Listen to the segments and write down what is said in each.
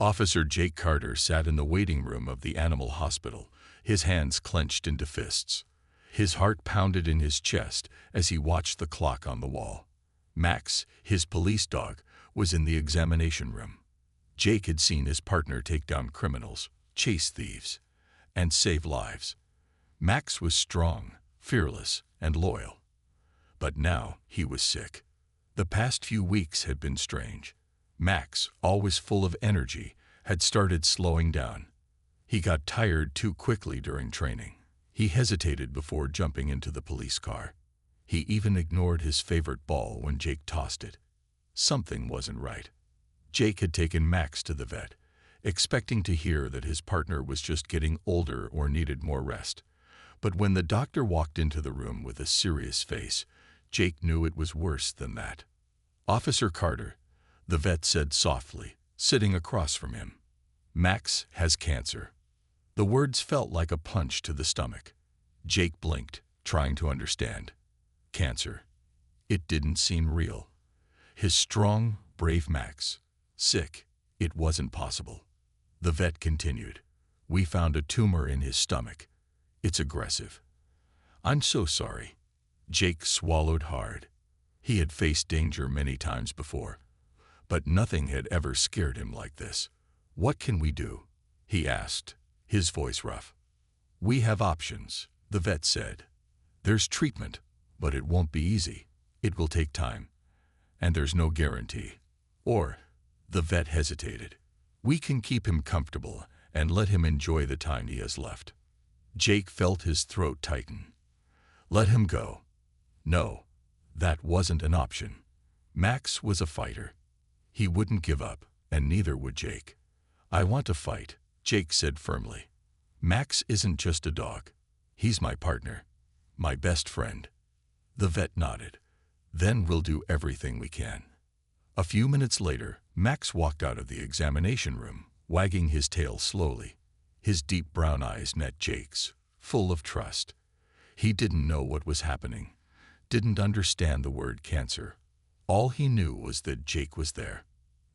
Officer Jake Carter sat in the waiting room of the animal hospital, his hands clenched into fists. His heart pounded in his chest as he watched the clock on the wall. Max, his police dog, was in the examination room. Jake had seen his partner take down criminals, chase thieves, and save lives. Max was strong, fearless, and loyal. But now he was sick. The past few weeks had been strange. Max, always full of energy, had started slowing down. He got tired too quickly during training. He hesitated before jumping into the police car. He even ignored his favorite ball when Jake tossed it. Something wasn't right. Jake had taken Max to the vet, expecting to hear that his partner was just getting older or needed more rest. But when the doctor walked into the room with a serious face, Jake knew it was worse than that. "Officer Carter," the vet said softly, sitting across from him, "Max has cancer." The words felt like a punch to the stomach. Jake blinked, trying to understand. Cancer. It didn't seem real. His strong, brave Max. Sick. It wasn't possible. The vet continued. "We found a tumor in his stomach. It's aggressive." "I'm so sorry." Jake swallowed hard. He had faced danger many times before, but nothing had ever scared him like this. "What can we do?" he asked, his voice rough. "We have options," the vet said. "There's treatment, but it won't be easy. It will take time, and there's no guarantee. Or," the vet hesitated, "we can keep him comfortable and let him enjoy the time he has left." Jake felt his throat tighten. Let him go. No, that wasn't an option. Max was a fighter. He wouldn't give up, and neither would Jake. "I want to fight," Jake said firmly. "Max isn't just a dog. He's my partner, my best friend." The vet nodded. "Then we'll do everything we can." A few minutes later, Max walked out of the examination room, wagging his tail slowly. His deep brown eyes met Jake's, full of trust. He didn't know what was happening, didn't understand the word cancer. All he knew was that Jake was there.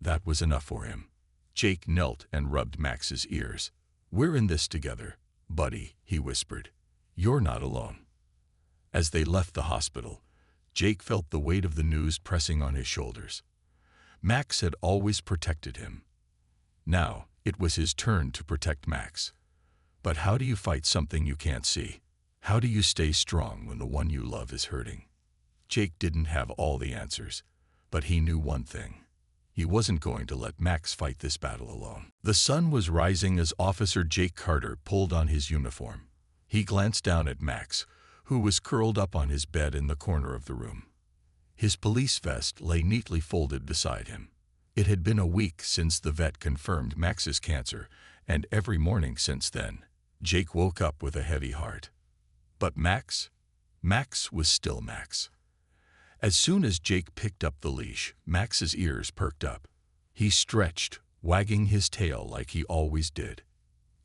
That was enough for him. Jake knelt and rubbed Max's ears. "We're in this together, buddy," he whispered. "You're not alone." As they left the hospital, Jake felt the weight of the news pressing on his shoulders. Max had always protected him. Now it was his turn to protect Max. But how do you fight something you can't see? How do you stay strong when the one you love is hurting? Jake didn't have all the answers, but he knew one thing. He wasn't going to let Max fight this battle alone. The sun was rising as Officer Jake Carter pulled on his uniform. He glanced down at Max, who was curled up on his bed in the corner of the room. His police vest lay neatly folded beside him. It had been a week since the vet confirmed Max's cancer, and every morning since then, Jake woke up with a heavy heart. But Max was still Max. As soon as Jake picked up the leash, Max's ears perked up. He stretched, wagging his tail like he always did.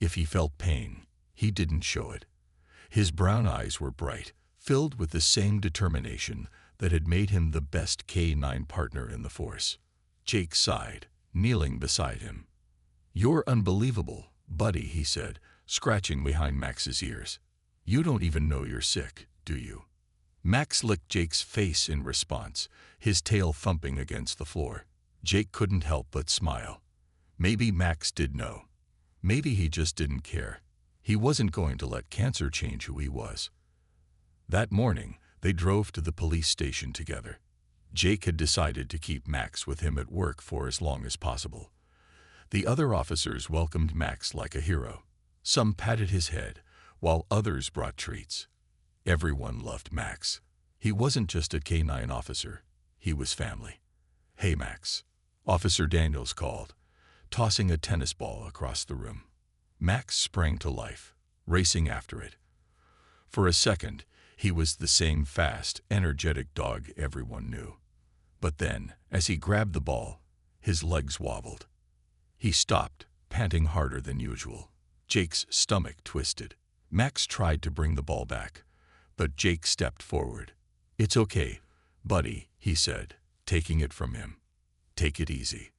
If he felt pain, he didn't show it. His brown eyes were bright, filled with the same determination that had made him the best K9 partner in the force. Jake sighed, kneeling beside him. "You're unbelievable, buddy," he said, scratching behind Max's ears. "You don't even know you're sick, do you?" Max licked Jake's face in response, his tail thumping against the floor. Jake couldn't help but smile. Maybe Max did know. Maybe he just didn't care. He wasn't going to let cancer change who he was. That morning, they drove to the police station together. Jake had decided to keep Max with him at work for as long as possible. The other officers welcomed Max like a hero. Some patted his head, while others brought treats. Everyone loved Max. He wasn't just a K9 officer. He was family. "Hey, Max," Officer Daniels called, tossing a tennis ball across the room. Max sprang to life, racing after it. For a second, he was the same fast, energetic dog everyone knew. But then, as he grabbed the ball, his legs wobbled. He stopped, panting harder than usual. Jake's stomach twisted. Max tried to bring the ball back, but Jake stepped forward. "It's okay, buddy," he said, taking it from him. "Take it easy."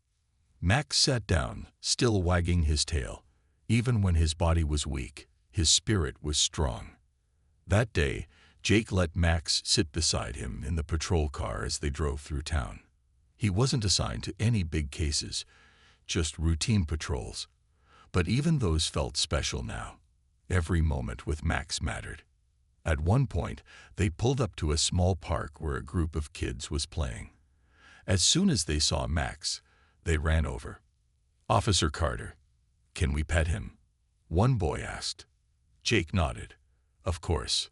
Max sat down, still wagging his tail. Even when his body was weak, his spirit was strong. That day, Jake let Max sit beside him in the patrol car as they drove through town. He wasn't assigned to any big cases, just routine patrols. But even those felt special now. Every moment with Max mattered. At one point, they pulled up to a small park where a group of kids was playing. As soon as they saw Max, they ran over. "Officer Carter, can we pet him?" one boy asked. Jake nodded. Of course.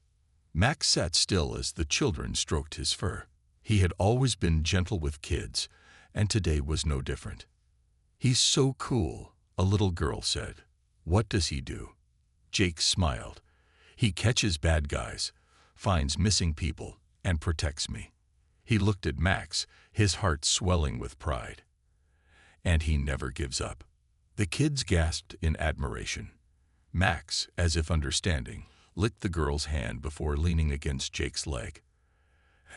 Max sat still as the children stroked his fur. He had always been gentle with kids, and today was no different. "He's so cool," a little girl said. "What does he do?" Jake smiled. "He catches bad guys, finds missing people, and protects me." He looked at Max, his heart swelling with pride. "And he never gives up." The kids gasped in admiration. Max, as if understanding, licked the girl's hand before leaning against Jake's leg.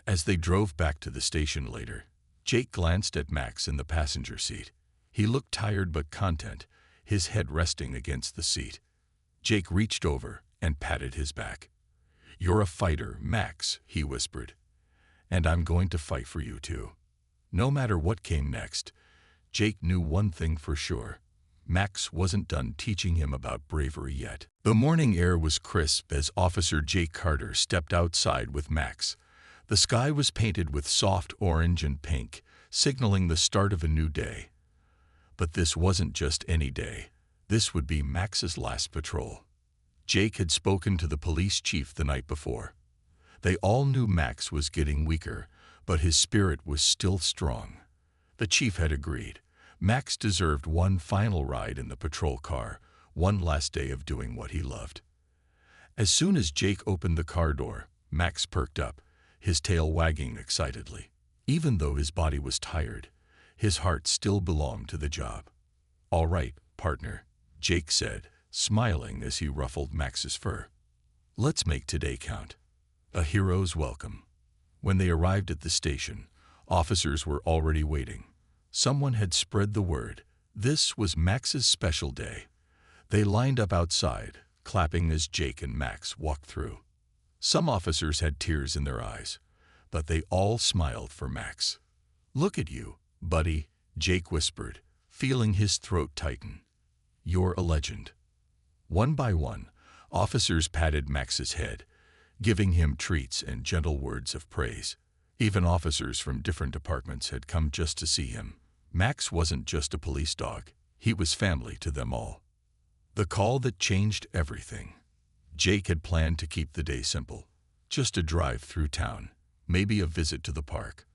As they drove back to the station later, Jake glanced at Max in the passenger seat. He looked tired but content, his head resting against the seat. Jake reached over and patted his back. "You're a fighter, Max," he whispered. "And I'm going to fight for you too." No matter what came next, Jake knew one thing for sure. Max wasn't done teaching him about bravery yet. The morning air was crisp as Officer Jake Carter stepped outside with Max. The sky was painted with soft orange and pink, signaling the start of a new day. But this wasn't just any day. This would be Max's last patrol. Jake had spoken to the police chief the night before. They all knew Max was getting weaker, but his spirit was still strong. The chief had agreed. Max deserved one final ride in the patrol car, one last day of doing what he loved. As soon as Jake opened the car door, Max perked up, his tail wagging excitedly. Even though his body was tired, his heart still belonged to the job. "All right, partner," Jake said, smiling as he ruffled Max's fur. "Let's make today count." A hero's welcome. When they arrived at the station, officers were already waiting. Someone had spread the word. This was Max's special day. They lined up outside, clapping as Jake and Max walked through. Some officers had tears in their eyes, but they all smiled for Max. "Look at you, buddy," Jake whispered, feeling his throat tighten. "You're a legend." One by one, officers patted Max's head, giving him treats and gentle words of praise. Even officers from different departments had come just to see him. Max wasn't just a police dog, he was family to them all. The call that changed everything. Jake had planned to keep the day simple. Just a drive through town, maybe a visit to the park.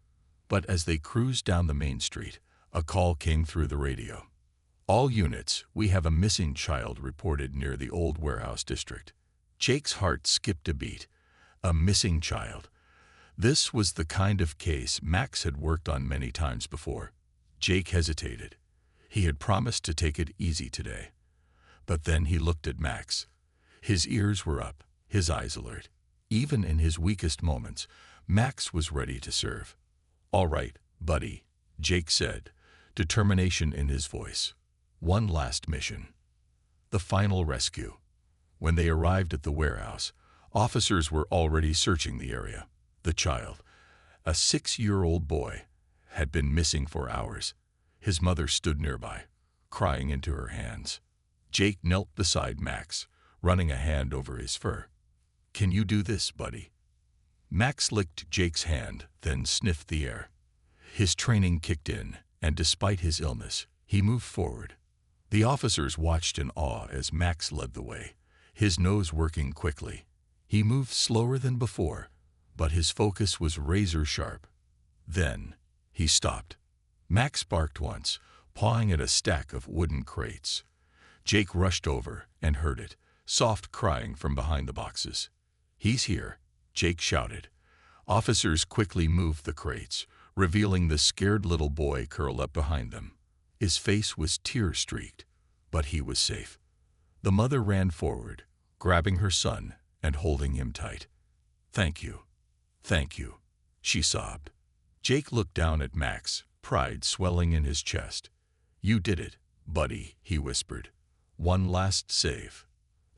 But as they cruised down the main street, a call came through the radio. "All units, we have a missing child reported near the old warehouse district." Jake's heart skipped a beat. A missing child. This was the kind of case Max had worked on many times before. Jake hesitated. He had promised to take it easy today. But then he looked at Max. His ears were up, his eyes alert. Even in his weakest moments, Max was ready to serve. "All right, buddy," Jake said, determination in his voice. One last mission. The final rescue. When they arrived at the warehouse, officers were already searching the area. The child, a 6-year-old boy, had been missing for hours. His mother stood nearby, crying into her hands. Jake knelt beside Max, running a hand over his fur. "Can you do this, buddy?" Max licked Jake's hand, then sniffed the air. His training kicked in, and despite his illness, he moved forward. The officers watched in awe as Max led the way, his nose working quickly. He moved slower than before, but his focus was razor sharp. Then he stopped. Max barked once, pawing at a stack of wooden crates. Jake rushed over and heard it, soft crying from behind the boxes. "He's here," Jake shouted. Officers quickly moved the crates, revealing the scared little boy curled up behind them. His face was tear-streaked, but he was safe. The mother ran forward, grabbing her son and holding him tight. "Thank you," she sobbed. Jake looked down at Max, pride swelling in his chest. "You did it, buddy," he whispered. "One last save.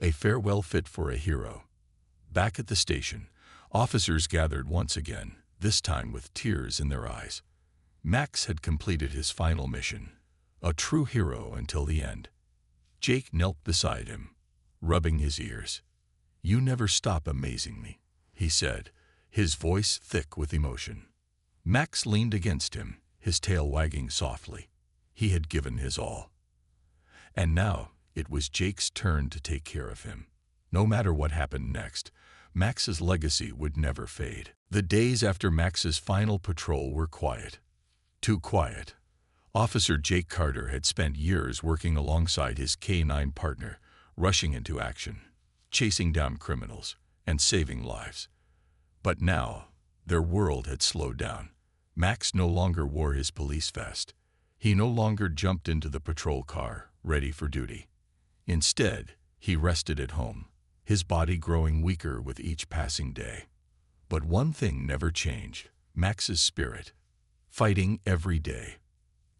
A farewell fit for a hero." Back at the station, officers gathered once again, this time with tears in their eyes. Max had completed his final mission, a true hero until the end. Jake knelt beside him, rubbing his ears. "You never stop amazing me," he said, his voice thick with emotion. Max leaned against him, his tail wagging softly. He had given his all. And now it was Jake's turn to take care of him. No matter what happened next, Max's legacy would never fade. The days after Max's final patrol were quiet. Too quiet. Officer Jake Carter had spent years working alongside his K-9 partner, rushing into action, chasing down criminals, and saving lives. But now, their world had slowed down. Max no longer wore his police vest. He no longer jumped into the patrol car, ready for duty. Instead, he rested at home, his body growing weaker with each passing day. But one thing never changed: Max's spirit. Fighting every day.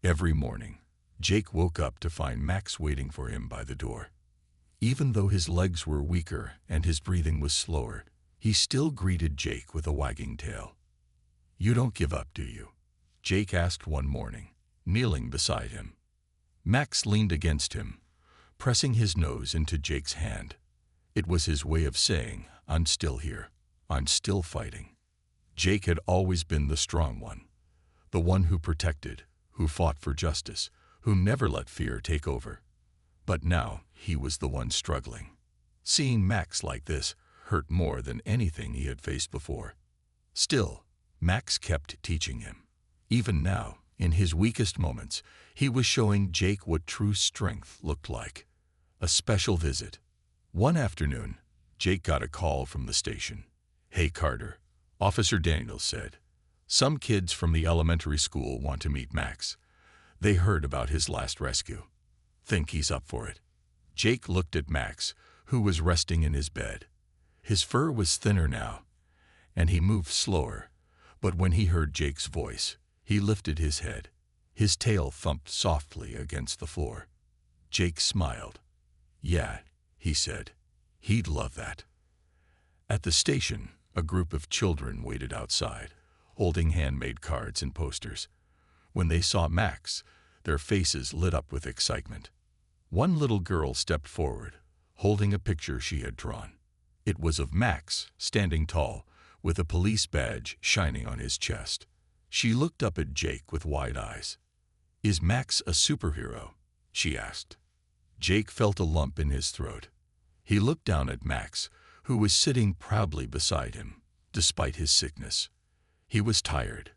Every morning, Jake woke up to find Max waiting for him by the door. Even though his legs were weaker and his breathing was slower, he still greeted Jake with a wagging tail. "You don't give up, do you?" Jake asked one morning, kneeling beside him. Max leaned against him, pressing his nose into Jake's hand. It was his way of saying, "I'm still here. I'm still fighting." Jake had always been the strong one, the one who protected, who fought for justice, who never let fear take over. But now he was the one struggling. Seeing Max like this hurt more than anything he had faced before. Still, Max kept teaching him. Even now, in his weakest moments, he was showing Jake what true strength looked like. A special visit. One afternoon, Jake got a call from the station. "Hey, Carter," Officer Daniels said. "Some kids from the elementary school want to meet Max. They heard about his last rescue. Think he's up for it?" Jake looked at Max, who was resting in his bed. His fur was thinner now, and he moved slower. But when he heard Jake's voice, he lifted his head. His tail thumped softly against the floor. Jake smiled. "Yeah," he said. "He'd love that." At the station, a group of children waited outside, holding handmade cards and posters. When they saw Max, their faces lit up with excitement. One little girl stepped forward, holding a picture she had drawn. It was of Max, standing tall, with a police badge shining on his chest. She looked up at Jake with wide eyes. "Is Max a superhero?" she asked. Jake felt a lump in his throat. He looked down at Max, who was sitting proudly beside him, despite his sickness. He was tired,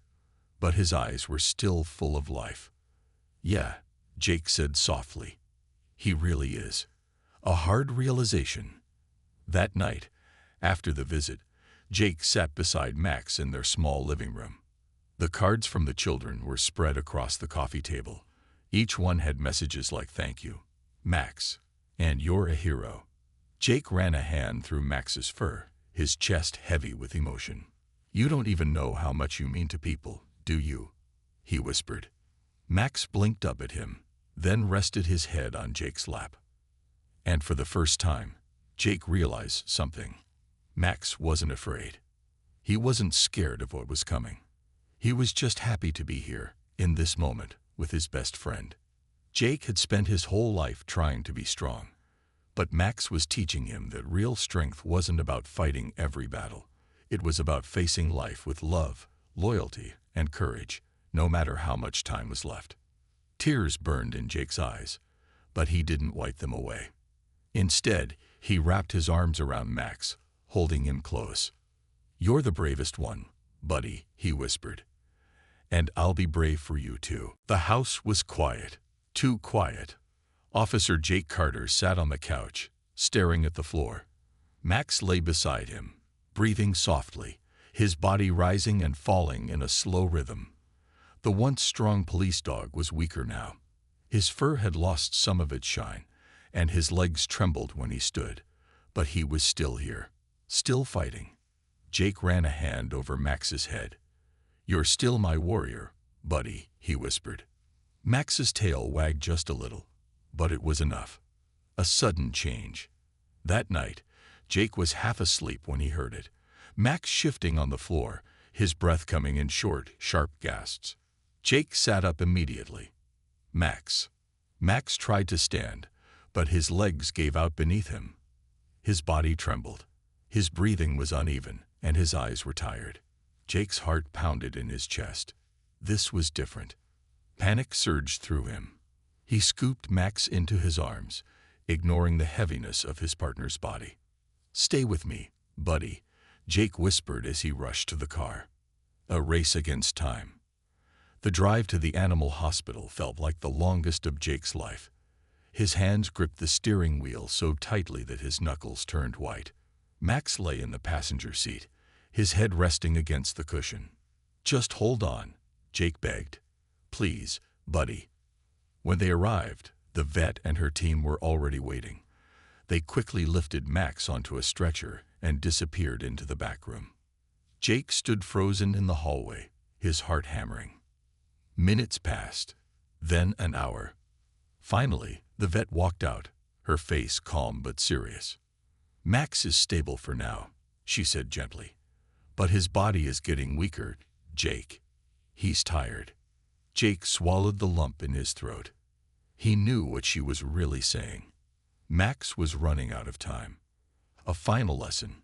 but his eyes were still full of life. "Yeah," Jake said softly. "He really is." A hard realization. That night, after the visit, Jake sat beside Max in their small living room. The cards from the children were spread across the coffee table. Each one had messages like "Thank you, Max," and "You're a hero." Jake ran a hand through Max's fur, his chest heavy with emotion. "You don't even know how much you mean to people, do you?" he whispered. Max blinked up at him, then rested his head on Jake's lap. And for the first time, Jake realized something. Max wasn't afraid. He wasn't scared of what was coming. He was just happy to be here, in this moment, with his best friend. Jake had spent his whole life trying to be strong. But Max was teaching him that real strength wasn't about fighting every battle. It was about facing life with love, loyalty, and courage, no matter how much time was left. Tears burned in Jake's eyes, but he didn't wipe them away. Instead, he wrapped his arms around Max, holding him close. "You're the bravest one, buddy," he whispered. "And I'll be brave for you too." The house was quiet, too quiet. Officer Jake Carter sat on the couch, staring at the floor. Max lay beside him, breathing softly, his body rising and falling in a slow rhythm. The once strong police dog was weaker now. His fur had lost some of its shine, and his legs trembled when he stood. But he was still here, still fighting. Jake ran a hand over Max's head. "You're still my warrior, buddy," he whispered. Max's tail wagged just a little, but it was enough. A sudden change. That night, Jake was half asleep when he heard it. Max shifting on the floor, his breath coming in short, sharp gasps. Jake sat up immediately. Max. Max tried to stand, but his legs gave out beneath him. His body trembled. His breathing was uneven, and his eyes were tired. Jake's heart pounded in his chest. This was different. Panic surged through him. He scooped Max into his arms, ignoring the heaviness of his partner's body. "Stay with me, buddy," Jake whispered as he rushed to the car. A race against time. The drive to the animal hospital felt like the longest of Jake's life. His hands gripped the steering wheel so tightly that his knuckles turned white. Max lay in the passenger seat, his head resting against the cushion. "Just hold on," Jake begged. "Please, buddy." When they arrived, the vet and her team were already waiting. They quickly lifted Max onto a stretcher and disappeared into the back room. Jake stood frozen in the hallway, his heart hammering. Minutes passed, then an hour. Finally, the vet walked out, her face calm but serious. "Max is stable for now," she said gently. "But his body is getting weaker, Jake. He's tired." Jake swallowed the lump in his throat. He knew what she was really saying. Max was running out of time. A final lesson.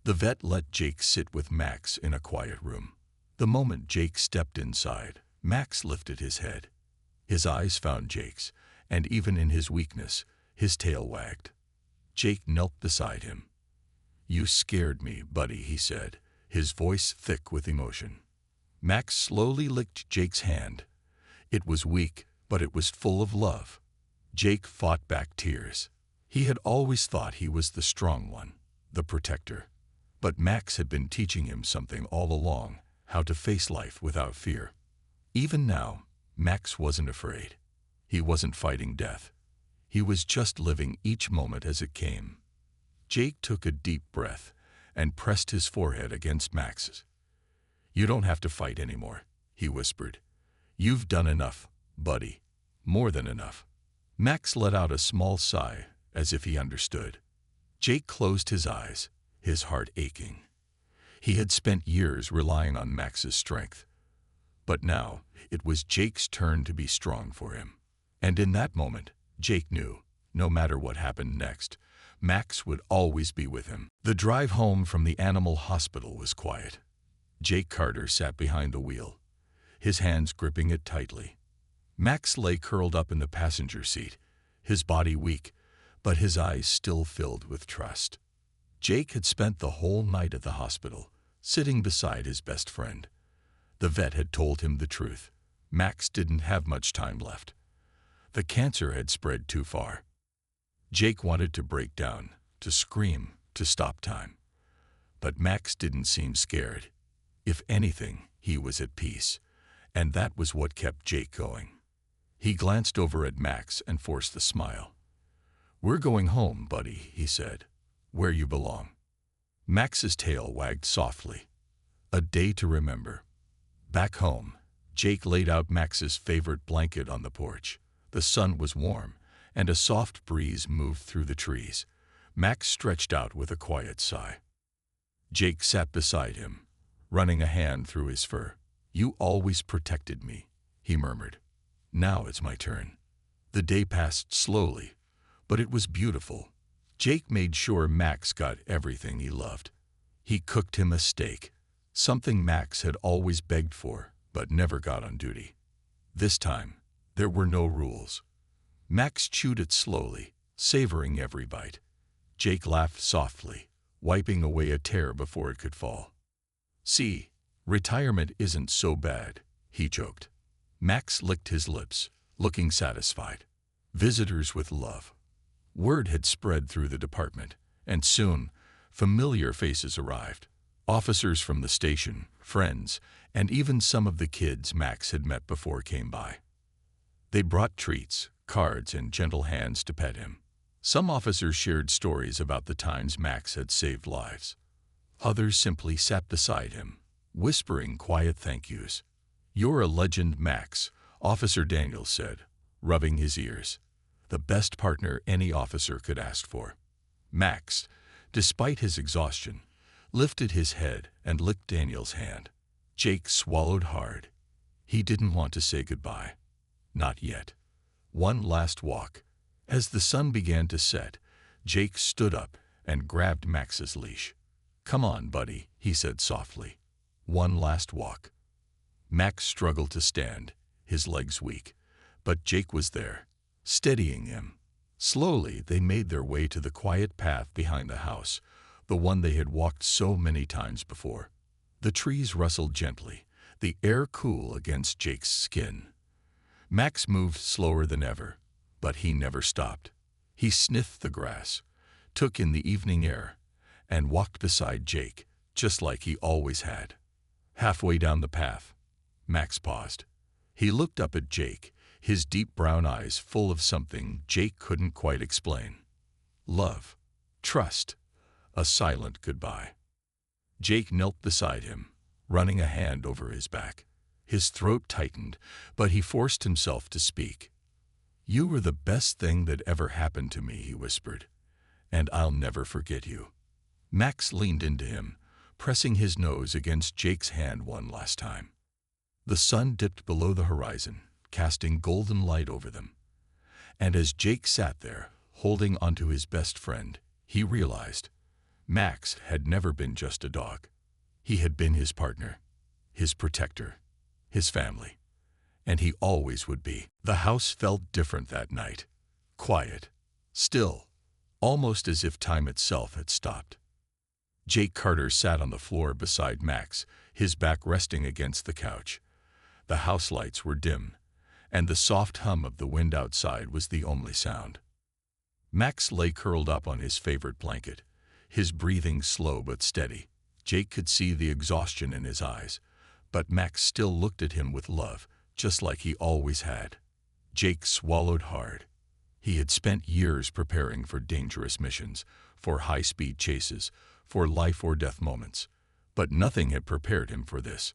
The vet let Jake sit with Max in a quiet room. The moment Jake stepped inside, Max lifted his head. His eyes found Jake's, and even in his weakness, his tail wagged. Jake knelt beside him. "You scared me, buddy," he said, his voice thick with emotion. Max slowly licked Jake's hand. It was weak, but it was full of love. Jake fought back tears. He had always thought he was the strong one, the protector. But Max had been teaching him something all along, how to face life without fear. Even now, Max wasn't afraid. He wasn't fighting death. He was just living each moment as it came. Jake took a deep breath and pressed his forehead against Max's. "You don't have to fight anymore," he whispered. "You've done enough, buddy. More than enough." Max let out a small sigh, as if he understood. Jake closed his eyes, his heart aching. He had spent years relying on Max's strength. But now, it was Jake's turn to be strong for him. And in that moment, Jake knew, no matter what happened next, Max would always be with him. The drive home from the animal hospital was quiet. Jake Carter sat behind the wheel, his hands gripping it tightly. Max lay curled up in the passenger seat, his body weak, but his eyes still filled with trust. Jake had spent the whole night at the hospital, sitting beside his best friend. The vet had told him the truth. Max didn't have much time left. The cancer had spread too far. Jake wanted to break down, to scream, to stop time. But Max didn't seem scared. If anything, he was at peace, and that was what kept Jake going. He glanced over at Max and forced a smile. "We're going home, buddy," he said, "where you belong." Max's tail wagged softly. A day to remember. Back home, Jake laid out Max's favorite blanket on the porch. The sun was warm, and a soft breeze moved through the trees. Max stretched out with a quiet sigh. Jake sat beside him, running a hand through his fur. "You always protected me," he murmured. "Now it's my turn." The day passed slowly, but it was beautiful. Jake made sure Max got everything he loved. He cooked him a steak, something Max had always begged for, but never got on duty. This time, there were no rules. Max chewed it slowly, savoring every bite. Jake laughed softly, wiping away a tear before it could fall. "See, retirement isn't so bad," he joked. Max licked his lips, looking satisfied. Visitors with love. Word had spread through the department, and soon, familiar faces arrived. Officers from the station, friends, and even some of the kids Max had met before came by. They brought treats, cards, and gentle hands to pet him. Some officers shared stories about the times Max had saved lives. Others simply sat beside him, whispering quiet thank yous. "You're a legend, Max. Officer Daniels said, rubbing his ears. The best partner any officer could ask for. Max, despite his exhaustion, lifted his head and licked Daniel's hand. Jake swallowed hard. He didn't want to say goodbye. Not yet. One last walk. As the sun began to set, Jake stood up and grabbed Max's leash. "Come on, buddy," he said softly. "One last walk." Max struggled to stand, his legs weak, but Jake was there, steadying him. Slowly, they made their way to the quiet path behind the house, the one they had walked so many times before. The trees rustled gently, the air cool against Jake's skin. Max moved slower than ever, but he never stopped. He sniffed the grass, took in the evening air, and walked beside Jake, just like he always had. Halfway down the path, Max paused. He looked up at Jake, his deep brown eyes full of something Jake couldn't quite explain. Love, trust, a silent goodbye. Jake knelt beside him, running a hand over his back. His throat tightened, but he forced himself to speak. "You were the best thing that ever happened to me," he whispered, "and I'll never forget you." Max leaned into him, pressing his nose against Jake's hand one last time. The sun dipped below the horizon, casting golden light over them. And as Jake sat there, holding onto his best friend, he realized Max had never been just a dog. He had been his partner, his protector, his family, and he always would be. The house felt different that night. Quiet, still, almost as if time itself had stopped. Jake Carter sat on the floor beside Max, his back resting against the couch. The house lights were dim, and the soft hum of the wind outside was the only sound. Max lay curled up on his favorite blanket, his breathing slow but steady. Jake could see the exhaustion in his eyes, but Max still looked at him with love, just like he always had. Jake swallowed hard. He had spent years preparing for dangerous missions, for high-speed chases, for life-or-death moments, but nothing had prepared him for this.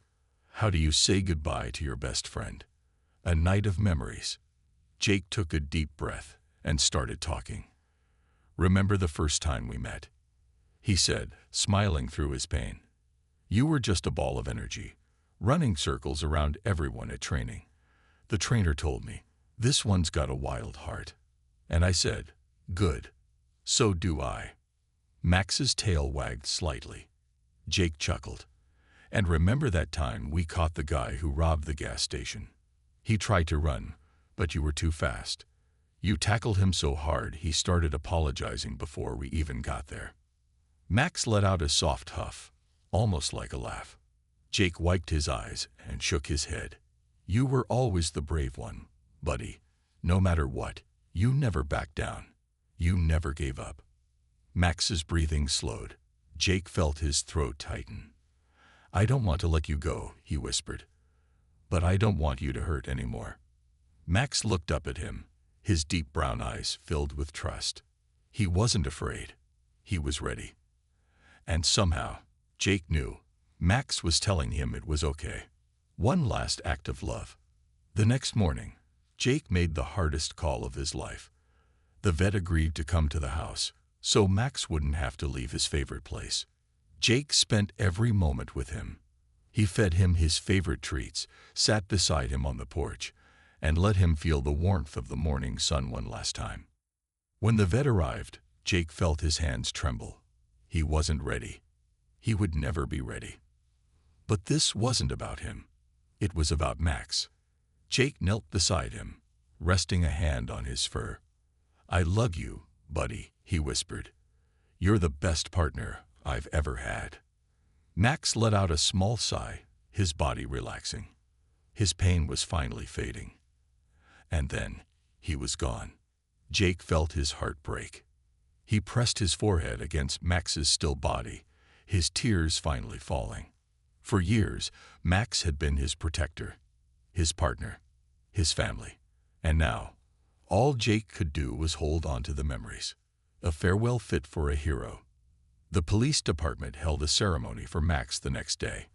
How do you say goodbye to your best friend? A night of memories. Jake took a deep breath and started talking. "Remember the first time we met?" he said, smiling through his pain. "You were just a ball of energy, running circles around everyone at training. The trainer told me, 'This one's got a wild heart.' And I said, 'Good. So do I.'" Max's tail wagged slightly. Jake chuckled. "And remember that time we caught the guy who robbed the gas station? He tried to run, but you were too fast. You tackled him so hard he started apologizing before we even got there." Max let out a soft huff, almost like a laugh. Jake wiped his eyes and shook his head. "You were always the brave one, buddy. No matter what, you never backed down. You never gave up." Max's breathing slowed. Jake felt his throat tighten. "I don't want to let you go," he whispered. "But I don't want you to hurt anymore." Max looked up at him, his deep brown eyes filled with trust. He wasn't afraid. He was ready. And somehow, Jake knew, Max was telling him it was okay. One last act of love. The next morning, Jake made the hardest call of his life. The vet agreed to come to the house, so Max wouldn't have to leave his favorite place. Jake spent every moment with him. He fed him his favorite treats, sat beside him on the porch, and let him feel the warmth of the morning sun one last time. When the vet arrived, Jake felt his hands tremble. He wasn't ready. He would never be ready. But this wasn't about him. It was about Max. Jake knelt beside him, resting a hand on his fur. "I love you, buddy," he whispered. "You're the best partner I've ever had." Max let out a small sigh, his body relaxing. His pain was finally fading. And then, he was gone. Jake felt his heart break. He pressed his forehead against Max's still body, his tears finally falling. For years, Max had been his protector, his partner, his family. And now, all Jake could do was hold on to the memories. A farewell fit for a hero. The police department held a ceremony for Max the next day.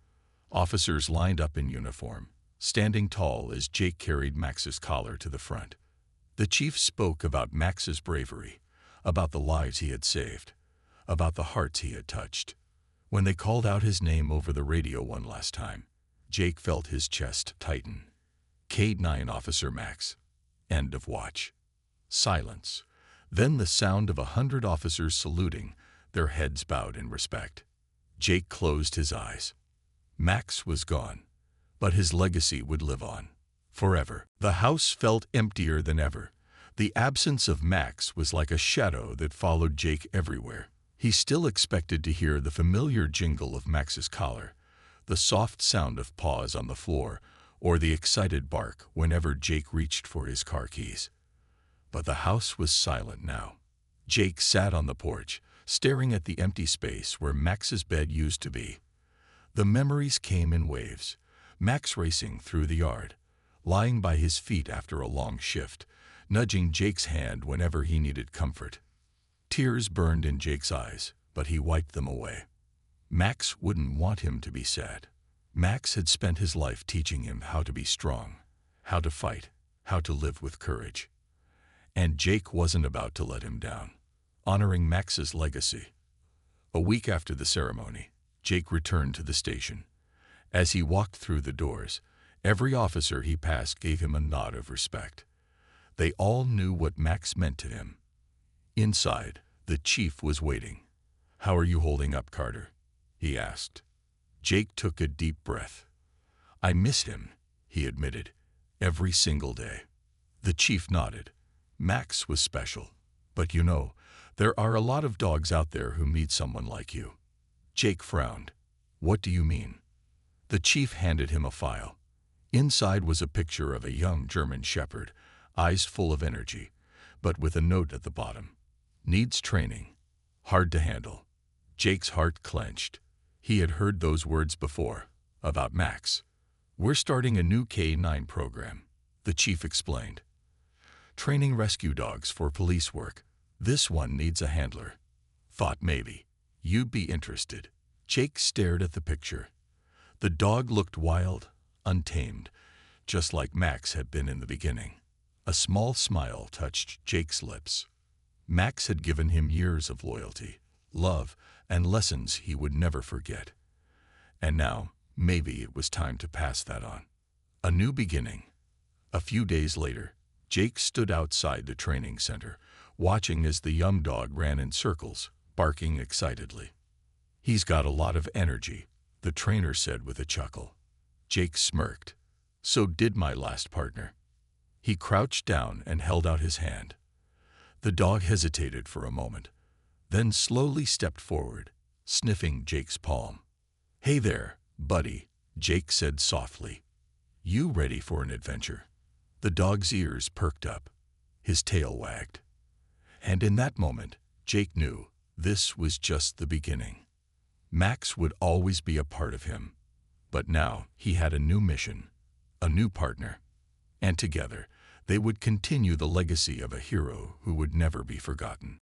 Officers lined up in uniform, standing tall as Jake carried Max's collar to the front. The chief spoke about Max's bravery, about the lives he had saved, about the hearts he had touched. When they called out his name over the radio one last time, Jake felt his chest tighten. K-9 Officer Max. End of watch. Silence. Then the sound of 100 officers saluting, their heads bowed in respect. Jake closed his eyes. Max was gone, but his legacy would live on. Forever. The house felt emptier than ever. The absence of Max was like a shadow that followed Jake everywhere. He still expected to hear the familiar jingle of Max's collar, the soft sound of paws on the floor, or the excited bark whenever Jake reached for his car keys. But the house was silent now. Jake sat on the porch, staring at the empty space where Max's bed used to be. The memories came in waves. Max racing through the yard, lying by his feet after a long shift, nudging Jake's hand whenever he needed comfort. Tears burned in Jake's eyes, but he wiped them away. Max wouldn't want him to be sad. Max had spent his life teaching him how to be strong, how to fight, how to live with courage. And Jake wasn't about to let him down. Honoring Max's legacy. A week after the ceremony, Jake returned to the station. As he walked through the doors, every officer he passed gave him a nod of respect. They all knew what Max meant to him. Inside, the chief was waiting. "How are you holding up, Carter?" he asked. Jake took a deep breath. "I miss him," he admitted, "every single day." The chief nodded. Max was special. "But you know, there are a lot of dogs out there who need someone like you." Jake frowned. "What do you mean?" The chief handed him a file. Inside was a picture of a young German shepherd, eyes full of energy, but with a note at the bottom. "Needs training. Hard to handle." Jake's heart clenched. He had heard those words before, about Max. "We're starting a new K-9 program," the chief explained. "Training rescue dogs for police work. This one needs a handler. Thought maybe you'd be interested." Jake stared at the picture. The dog looked wild, untamed, just like Max had been in the beginning. A small smile touched Jake's lips. Max had given him years of loyalty, love, and lessons he would never forget. And now, maybe it was time to pass that on. A new beginning. A few days later, Jake stood outside the training center, watching as the young dog ran in circles, barking excitedly. "He's got a lot of energy," the trainer said with a chuckle. Jake smirked. "So did my last partner." He crouched down and held out his hand. The dog hesitated for a moment, then slowly stepped forward, sniffing Jake's palm. "Hey there, buddy," Jake said softly. "You ready for an adventure?" The dog's ears perked up. His tail wagged. And in that moment, Jake knew this was just the beginning. Max would always be a part of him. But now he had a new mission, a new partner. And together, they would continue the legacy of a hero who would never be forgotten.